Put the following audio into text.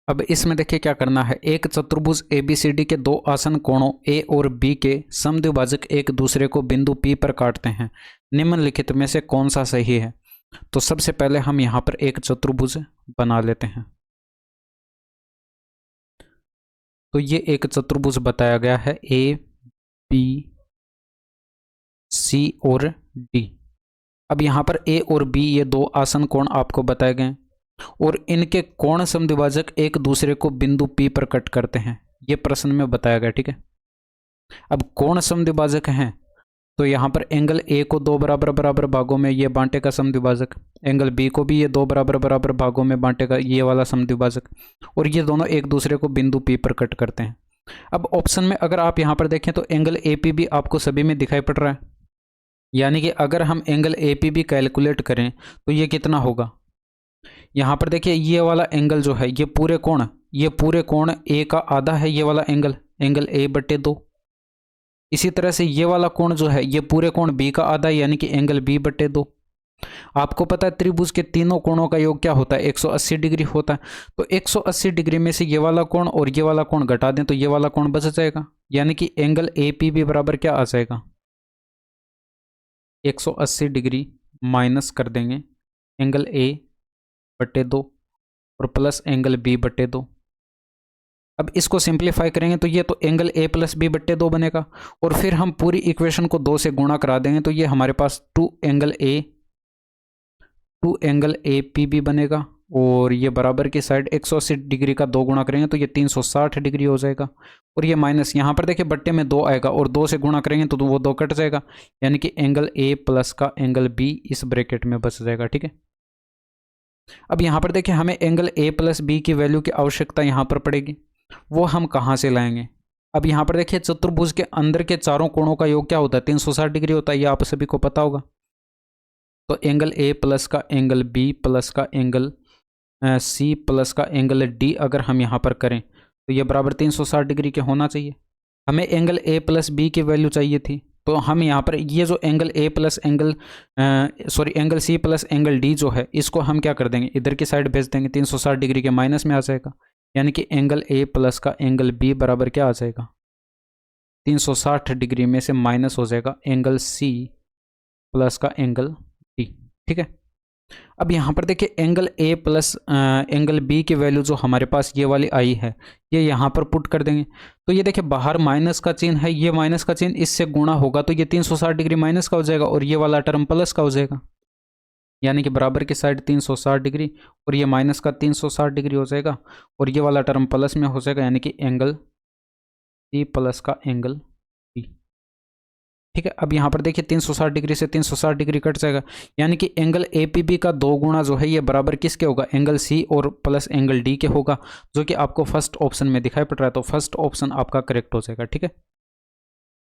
अब इसमें देखिए क्या करना है। एक चतुर्भुज ABCD के दो आसन कोणों A और B के समद्विभाजक एक दूसरे को बिंदु P पर काटते हैं। निम्नलिखित में से कौन सा सही है? तो सबसे पहले हम यहाँ पर एक चतुर्भुज बना लेते हैं। तो ये एक चतुर्भुज बताया गया है A, B, C और D। अब यहाँ पर A और B ये दो आसन कोण आपको बताए गए और इनके कोण समद्विभाजक एक दूसरे को बिंदु P पर कट करते हैं, ये प्रश्न में बताया गया। ठीक है, अब कोण समद्विभाजक हैं तो यहाँ पर एंगल A को दो बराबर बराबर भागों में ये बांटेगा समद्विभाजक, एंगल B को भी ये दो बराबर बराबर भागों में बांटेगा ये वाला समद्विभाजक, और ये दोनों एक दूसरे को बिंदु P पर कट करते हैं। अब ऑप्शन में अगर आप यहाँ पर देखें तो एंगल APB आपको सभी में दिखाई पड़ रहा है, यानी कि अगर हम एंगल APB कैलकुलेट करें तो ये कितना होगा। यहाँ पर देखिए ये वाला एंगल जो है ये पूरे कोण A का आधा है, ये वाला एंगल A/2। इसी तरह से ये वाला कोण जो है ये पूरे कोण B का आधा है, यानी कि एंगल B/2। आपको पता है त्रिभुज के तीनों कोणों का योग क्या होता है, 180 डिग्री होता है। तो 180 डिग्री में से ये वाला कोण और ये वाला कोण घटा दें तो ये वाला कोण बच जाएगा, यानी कि एंगल APB बराबर क्या आ जाएगा, 180 डिग्री माइनस कर देंगे एंगल A/2 और प्लस एंगल B/2। अब इसको सिंप्लीफाई करेंगे तो ये तो एंगल A + B/2 बनेगा, और फिर हम पूरी इक्वेशन को 2 से गुणा करा देंगे तो ये हमारे पास 2 एंगल APB बनेगा, और ये बराबर की साइड 180 डिग्री का 2 गुणा करेंगे तो ये 360 डिग्री हो जाएगा, और ये माइनस यहाँ पर देखिए बट्टे में 2 आएगा और 2 से गुणा करेंगे तो वो 2 कट जाएगा, यानी कि एंगल A प्लस का एंगल B इस ब्रैकेट में बच जाएगा। ठीक है, अब यहाँ पर देखिए हमें एंगल A + B की वैल्यू की आवश्यकता यहाँ पर पड़ेगी, वो हम कहाँ से लाएंगे। अब यहाँ पर देखिए चतुर्भुज के अंदर के चारों कोणों का योग क्या होता है, 360 डिग्री होता है, ये आप सभी को पता होगा। तो एंगल A प्लस का एंगल B प्लस का एंगल C प्लस का एंगल D अगर हम यहाँ पर करें तो ये बराबर 360 डिग्री के होना चाहिए। हमें एंगल A + B की वैल्यू चाहिए थी, तो हम यहाँ पर ये जो angle A plus angle C plus angle D जो है इसको हम क्या कर देंगे, इधर की साइड भेज देंगे, 360 डिग्री के माइनस में आ जाएगा, यानी कि एंगल A प्लस का एंगल B बराबर क्या आ जाएगा, 360 डिग्री में से माइनस हो जाएगा एंगल C प्लस का एंगल D। ठीक है, अब यहाँ पर देखिए angle A plus angle B की वैल्यू जो हमारे पास ये वाली आई है ये यहाँ पर पुट कर देंगे, तो ये देखिए बाहर माइनस का चिन्ह है, ये माइनस का चिन्ह इससे गुणा होगा तो ये 360 डिग्री माइनस का हो जाएगा और ये वाला टर्म प्लस का हो जाएगा, यानी कि बराबर की साइड 360 डिग्री और ये माइनस का 360 डिग्री हो जाएगा और ये वाला टर्म प्लस में हो जाएगा, यानी कि एंगल C प्लस का एंगल B। ठीक है, अब यहाँ पर देखिए 360 डिग्री से 360 डिग्री कट जाएगा, यानी कि एंगल APB का 2 गुणा जो है ये बराबर किसके होगा, एंगल C और प्लस एंगल D के होगा, जो कि आपको फर्स्ट ऑप्शन में दिखाई पड़ रहा है। तो फर्स्ट ऑप्शन आपका करेक्ट हो जाएगा। ठीक है।